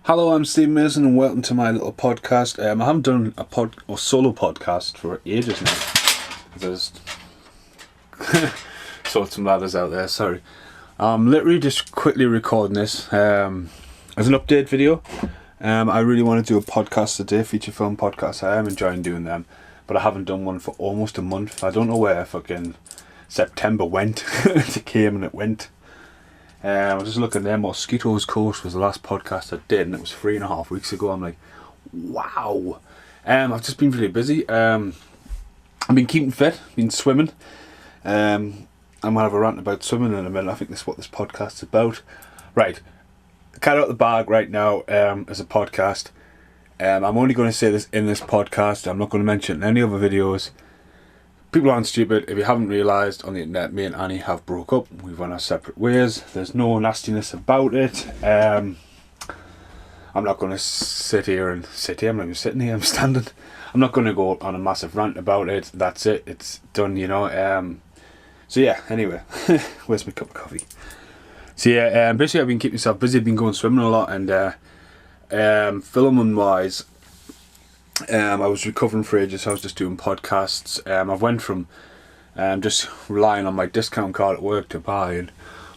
Hello, I'm Steve Mason and welcome to my little podcast. I haven't done a solo podcast for ages now. Just sort some ladders out there, sorry. I'm literally just quickly recording this as an update video. I really want to do a podcast today, feature film podcast. I am enjoying doing them, but I haven't done one for almost a month. I don't know where fucking September went. It came and it went. I was just looking there. Mosquitoes Coast was the last podcast I did, and it was 3.5 weeks ago. I'm like, wow. I've just been really busy. I've been keeping fit, been swimming. I'm gonna have a rant about swimming in a minute. I think that's what this podcast's about. Right, cat out of the bag right now. As a podcast, I'm only going to say this in this podcast. I'm not going to mention it in any other videos. People aren't stupid. If you haven't realised, on the internet, me and Annie have broke up. We've gone our separate ways. There's no nastiness about it. I'm not going to sit here. I'm not even sitting here. I'm standing. I'm not going to go on a massive rant about it. That's it. It's done, you know. So yeah, anyway. Where's my cup of coffee? So yeah, basically I've been keeping myself busy. I've been going swimming a lot. And filming wise, I was recovering for ages, so I was just doing podcasts. I've went from just relying on my discount card at work to buying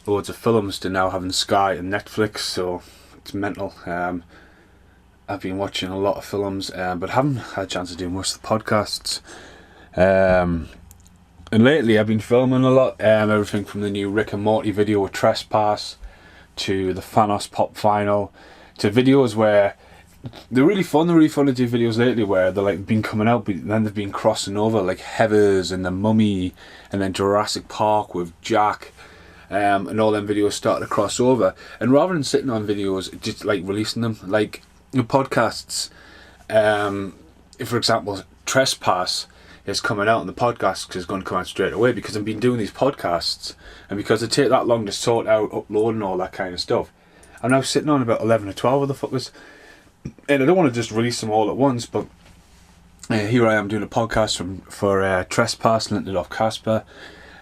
loads of films to now having Sky and Netflix, so it's mental. I've been watching a lot of films, but haven't had a chance to do most of the podcasts. And lately I've been filming a lot, everything from the new Rick and Morty video with Trespass to the Thanos Pop Final to videos where they're really fun to do videos lately where they're like been coming out, but then they've been crossing over, like Heathers and The Mummy and then Jurassic Park with Jack, and all them videos started to cross over. And rather than sitting on videos, just like releasing them, like podcasts, if for example Trespass is coming out and the podcast is going to come out straight away because I've been doing these podcasts, and because it take that long to sort out uploading all that kind of stuff, I'm now sitting on about 11 or 12 of the fuckers. And I don't want to just release them all at once, but here I am doing a podcast for Trespass, Linted Off Casper,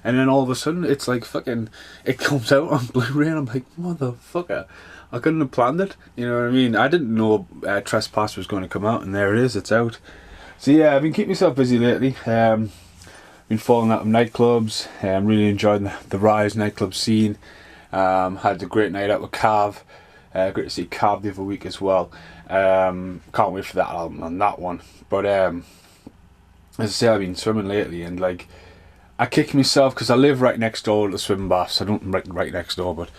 and then all of a sudden it's like fucking, it comes out on Blu-ray and I'm like, motherfucker, I couldn't have planned it, you know what I mean? I didn't know Trespass was going to come out, and there it is, it's out. So yeah, I've been keeping myself busy lately, been falling out of nightclubs, really enjoying the Rise nightclub scene, had a great night out with Cav. Great to see Cav the other week as well. Can't wait for that album on that one. But as I say, I've been swimming lately, and like I kick myself because I live right next door to the swim baths. I don't right next door, but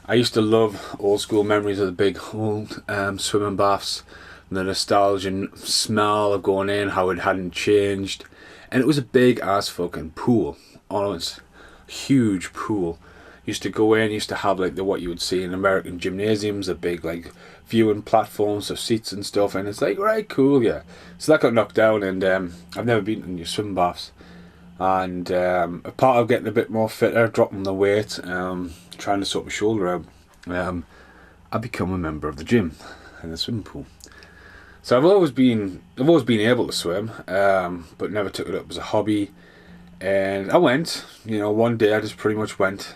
I used to love old school memories of the big old swimming baths, and the nostalgia and smell of going in, how it hadn't changed, and it was a big ass fucking pool. Honest, huge pool. Used to go in, used to have like what you would see in American gymnasiums, a big like viewing platforms of seats and stuff, and it's like, right, cool, yeah. So that got knocked down, and I've never been in your swim baths, and a part of getting a bit more fitter, dropping the weight, trying to sort my shoulder out, I become a member of the gym and the swimming pool. So I've always been able to swim, but never took it up as a hobby. And I went, you know, one day I just pretty much went.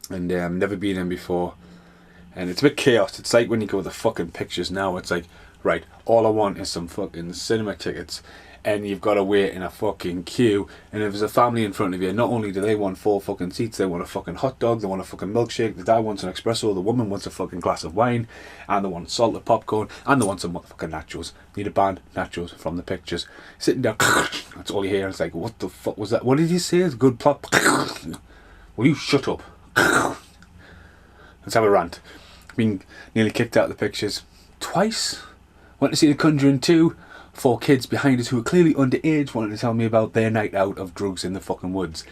And never been in before, and it's a bit chaos. It's like when you go to the fucking pictures now, it's like, right, all I want is some fucking cinema tickets, and you've got to wait in a fucking queue, and if there's a family in front of you, not only do they want 4 fucking seats, they want a fucking hot dog, they want a fucking milkshake, the dad wants an espresso, the woman wants a fucking glass of wine, and they want salted popcorn, and they want some motherfucking nachos. Need a band, nachos from the pictures. Sitting down, that's all you hear. It's like, what the fuck was that? What did he say? It's a good plot. Will you shut up? Let's have a rant. Been nearly kicked out of the pictures twice. Went to see The Conjuring 2. 4 kids behind us who were clearly underage wanted to tell me about their night out of drugs in the fucking woods.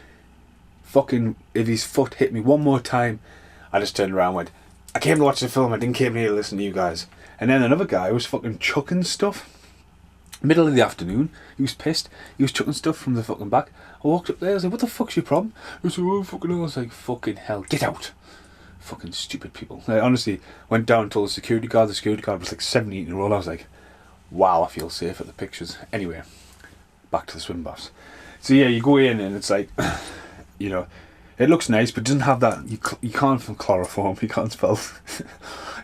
Fucking, if his foot hit me one more time, I just turned around and went, I came to watch the film, I didn't came here to listen to you guys. And then another guy was fucking chucking stuff. Middle of the afternoon, he was pissed. He was chucking stuff from the fucking back. I walked up there, I was like, what the fuck's your problem? He said, oh fucking hell. I was like, fucking hell, get out. Fucking stupid people. I honestly went down and told the security guard was like 17 in a row. I was like, wow, I feel safe at the pictures. Anyway, back to the swim baths. So yeah, you go in and it's like, you know, It looks nice, but it doesn't have that. You can't from chloroform. You can't spell.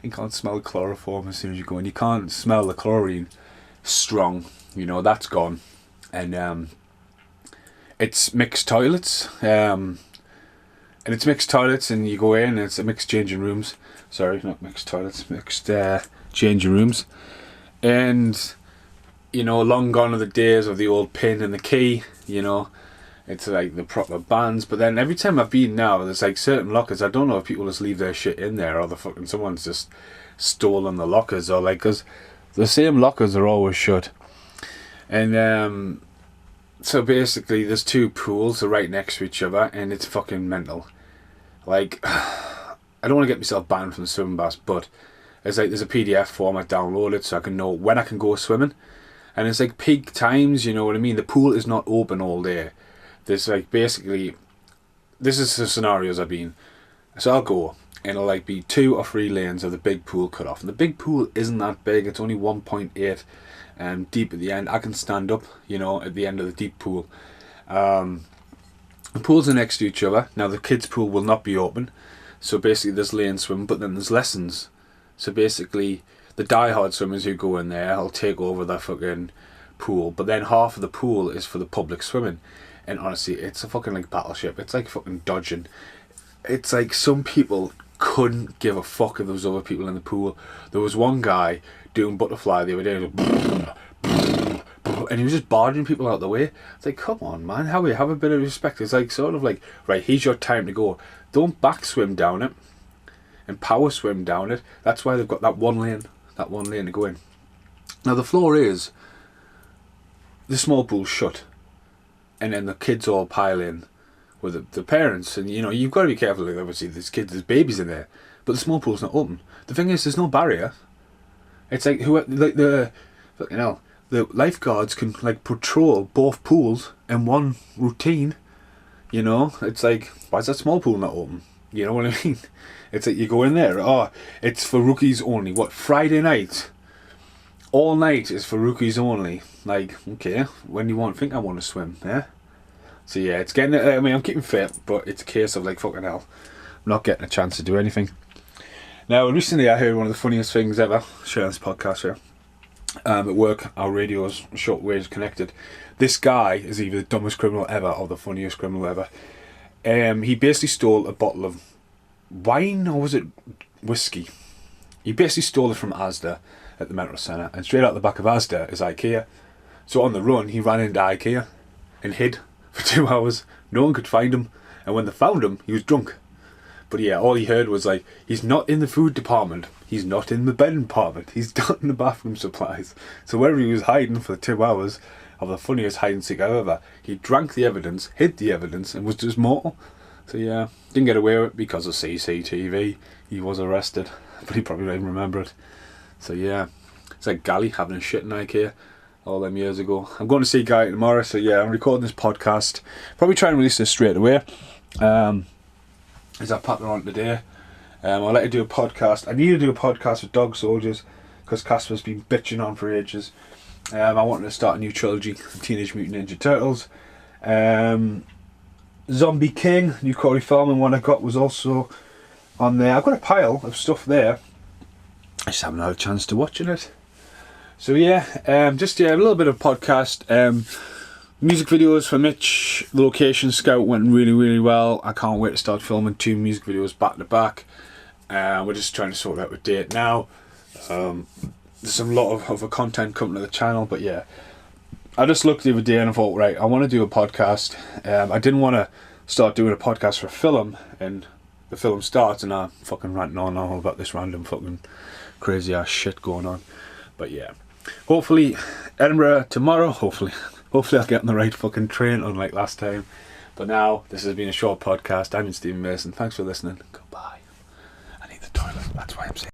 You can't smell chloroform as soon as you go in. You can't smell the chlorine strong. You know, that's gone. And it's mixed toilets. And it's mixed toilets, and you go in, and it's a mixed changing rooms. Sorry, not mixed toilets, mixed changing rooms. And, you know, long gone are the days of the old pin and the key, you know. It's like the proper bands. But then every time I've been now, there's like certain lockers. I don't know if people just leave their shit in there, or someone's just stolen the lockers, or like, because the same lockers are always shut. And so basically there's two pools, they're right next to each other, and it's fucking mental. Like, I don't want to get myself banned from the swimming baths, but it's like there's a PDF format downloaded so I can know when I can go swimming. And it's like peak times, you know what I mean? The pool is not open all day. There's like, basically, this is the scenarios I've been. So I'll go, and it'll like be 2 or 3 lanes of the big pool cut off. And the big pool isn't that big, it's only 1.8 deep at the end. I can stand up, you know, at the end of the deep pool. The pools are next to each other. Now the kids' pool will not be open. So basically there's lane swim, but then there's lessons. So basically the die-hard swimmers who go in there will take over that fucking pool. But then half of the pool is for the public swimming. And honestly, it's a fucking like battleship. It's like fucking dodging. It's like some people couldn't give a fuck if there was other people in the pool. There was one guy doing butterfly the other day, and he was just barging people out the way. It's like, come on, man, have a bit of respect. It's like sort of like, right, here's your time to go. Don't back swim down it and power swim down it. That's why they've got that one lane to go in. Now the floor is, the small pool's shut, and then the kids all pile in with the parents, and you know, you've got to be careful. Like, obviously there's babies in there, but the small pool's not open. The thing is, there's no barrier. It's like the lifeguards can like patrol both pools in one routine. You know, it's like, why is that small pool not open? You know what I mean? It's like you go in there, oh, it's for rookies only. What, Friday night? All night is for rookies only. Like, okay, when do you think I want to swim, yeah? So yeah, it's getting, I mean, I'm keeping fit, but it's a case of like, fucking hell, I'm not getting a chance to do anything. Now, recently I heard one of the funniest things ever, share this podcast here. At work, our radio's shortwave connected. This guy is either the dumbest criminal ever or the funniest criminal ever. He basically stole a bottle of wine, or was it whiskey? He basically stole it from Asda at the Metro Centre, and straight out the back of Asda is IKEA. So on the run, he ran into IKEA and hid for 2 hours. No one could find him, and when they found him, he was drunk. But yeah, all he heard was like, he's not in the food department, he's not in the bedding department, he's not in the bathroom supplies. So wherever he was hiding for 2 hours of the funniest hide and seek ever, he drank the evidence, hid the evidence, and was just mortal. So yeah, didn't get away with it because of CCTV. He was arrested, but he probably don't even remember it. So yeah, it's like Gally having a shit in IKEA all them years ago. I'm going to see Guy tomorrow, so yeah, I'm recording this podcast. Probably try and release this straight away. Is I pattern on today. I'll let you do a podcast. I need to do a podcast with Dog Soldiers because Casper's been bitching on for ages. I wanted to start a new trilogy, Teenage Mutant Ninja Turtles. Zombie King, new Corey Feldman one I got was also on there. I've got a pile of stuff there. I just haven't had a chance to watch it. So yeah, a little bit of podcast. Music videos for Mitch, the Location Scout went really, really well. I can't wait to start filming 2 music videos back to back. We're just trying to sort out a date now. There's a lot of other content coming to the channel, but yeah. I just looked the other day and I thought, right, I want to do a podcast. I didn't want to start doing a podcast for a film, and the film starts and I'm fucking ranting on all about this random fucking crazy ass shit going on. But yeah, hopefully Edinburgh tomorrow, hopefully I'll get on the right fucking train unlike last time. But now, this has been a short podcast. I'm Stephen Mason. Thanks for listening. Goodbye. I need the toilet. That's why I'm saying